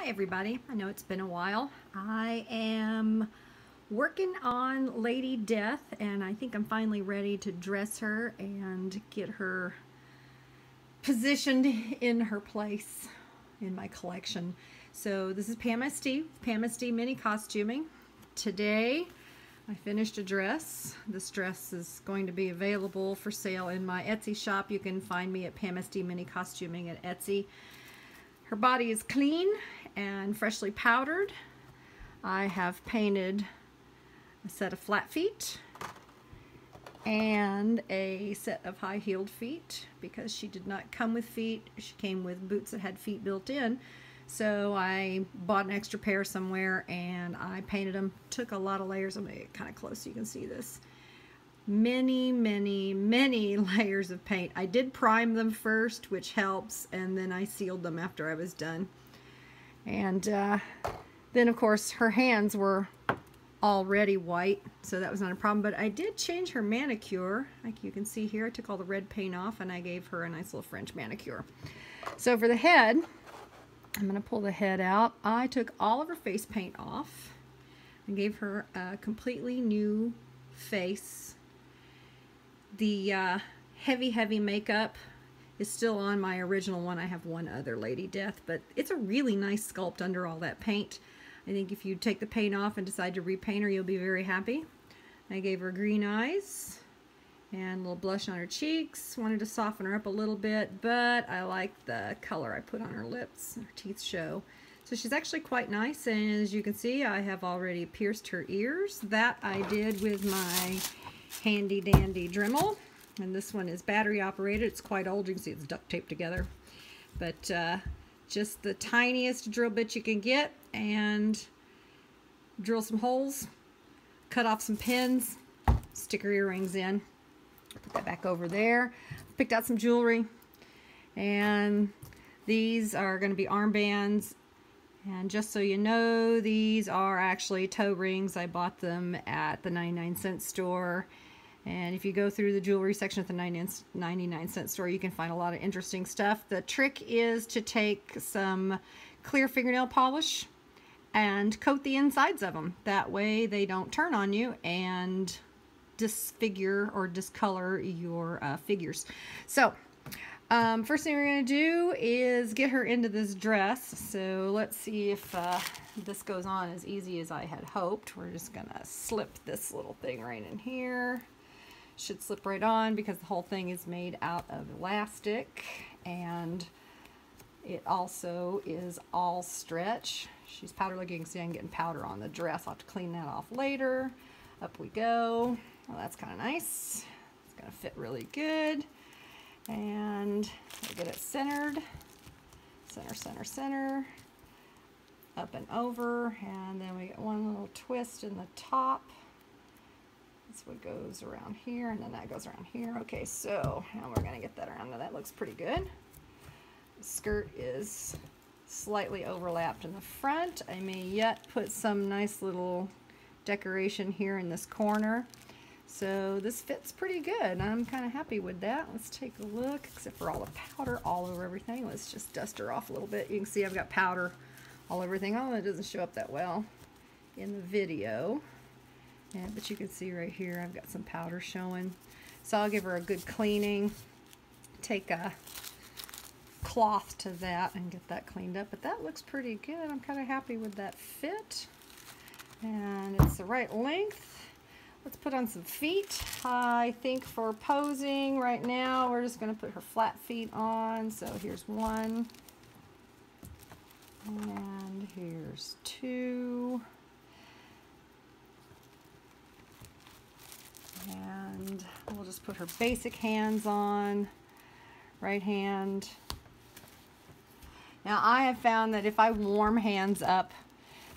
Hi everybody, I know it's been a while. I am working on Lady Death and I think I'm finally ready to dress her and get her positioned in her place in my collection. So this is Pam SD, Pam SD Mini Costuming. Today I finished a dress. This dress is going to be available for sale in my Etsy shop. You can find me at Pam SD Mini Costuming at Etsy. Her body is clean and freshly powdered. I have painted a set of flat feet and a set of high-heeled feet because she did not come with feet. She came with boots that had feet built in. So I bought an extra pair somewhere and I painted them. Took a lot of layers. I'm going to get kind of close so you can see this. Many layers of paint. I did prime them first, which helps, and then I sealed them after I was done. And then of course her hands were already white, so that was not a problem, but I did change her manicure. Like you can see here, I took all the red paint off and I gave her a nice little French manicure. So for the head, I'm going to pull the head out. I took all of her face paint off and gave her a completely new face. The heavy makeup is still on my original one. I have one other Lady Death, but it's a really nice sculpt under all that paint. I think if you take the paint off and decide to repaint her, you'll be very happy. I gave her green eyes and a little blush on her cheeks. Wanted to soften her up a little bit, but I like the color I put on her lips. Her teeth show. So she's actually quite nice, and as you can see, I have already pierced her ears. That I did with my handy dandy Dremel, and this one is battery operated. It's quite old. You can see it's duct taped together, but just the tiniest drill bit you can get, and drill some holes, cut off some pins, stick her earrings in, put that back over there. Picked out some jewelry, and these are going to be armbands. And just so you know, these are actually toe rings. I bought them at the 99-cent store. And if you go through the jewelry section at the 99-cent store, you can find a lot of interesting stuff. The trick is to take some clear fingernail polish and coat the insides of them. That way they don't turn on you and disfigure or discolor your figures. So first thing we're going to do is get her into this dress. So let's see if this goes on as easy as I had hoped. We're just going to slip this little thing right in here. Should slip right on because the whole thing is made out of elastic, and it also is all stretch. She's powder. Like you can see, I'm getting powder on the dress. I'll have to clean that off later. Up we go. Well, that's kind of nice. It's going to fit really good. And we'll get it centered, center, up and over, and then we get one little twist in the top. That's what goes around here, and then that goes around here. Okay, so now we're going to get that around. Now that looks pretty good. The skirt is slightly overlapped in the front. I may yet put some nice little decoration here in this corner. So this fits pretty good. I'm kind of happy with that. Let's take a look, except for all the powder all over everything. Let's just dust her off a little bit. You can see I've got powder all over everything. Oh, it doesn't show up that well in the video. Yeah, but you can see right here I've got some powder showing. So I'll give her a good cleaning. Take a cloth to that and get that cleaned up. But that looks pretty good. I'm kind of happy with that fit. And it's the right length. Let's put on some feet. I think for posing right now, we're just going to put her flat feet on. So here's one. And here's two. And we'll just put her basic hands on. Right hand. Now I have found that if I warm hands up,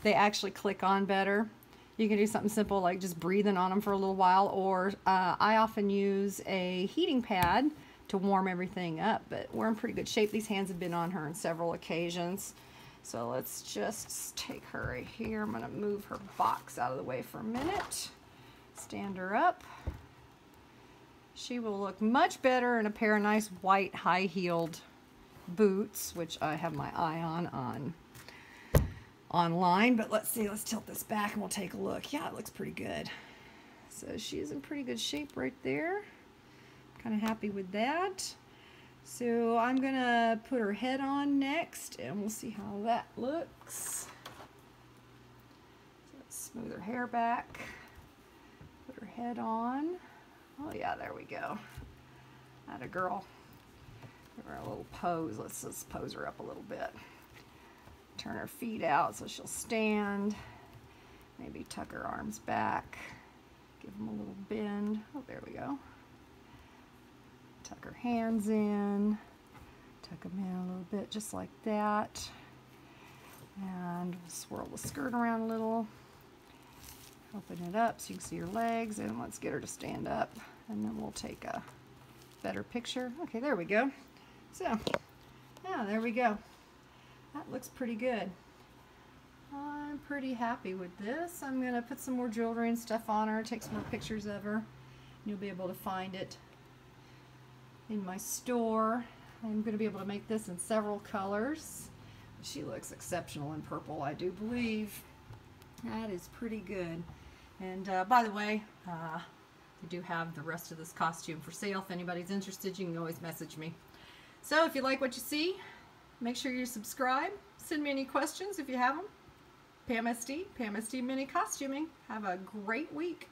they actually click on better. You can do something simple like just breathing on them for a little while, or I often use a heating pad to warm everything up, but we're in pretty good shape. These hands have been on her on several occasions. So let's just take her right here. I'm going to move her box out of the way for a minute. Stand her up. She will look much better in a pair of nice white high-heeled boots, which I have my eye on online, but let's see, let's tilt this back and we'll take a look. Yeah, it looks pretty good. So she's in pretty good shape right there. Kind of happy with that. So I'm gonna put her head on next and we'll see how that looks. So let's smooth her hair back, put her head on. Oh yeah, there we go. Atta girl. Give her a little pose. Let's just pose her up a little bit. Turn her feet out so she'll stand. Maybe tuck her arms back. Give them a little bend. Oh, there we go. Tuck her hands in. Tuck them in a little bit, just like that. And swirl the skirt around a little. Open it up so you can see her legs. And let's get her to stand up. And then we'll take a better picture. Okay, there we go. So, yeah, there we go. That looks pretty good. I'm pretty happy with this. I'm going to put some more jewelry and stuff on her, take some more pictures of her. You'll be able to find it in my store. I'm going to be able to make this in several colors. She looks exceptional in purple, I do believe. That is pretty good. And by the way, I do have the rest of this costume for sale. If anybody's interested, you can always message me. So if you like what you see, make sure you subscribe. Send me any questions if you have them. Pam SD Mini Costuming. Have a great week.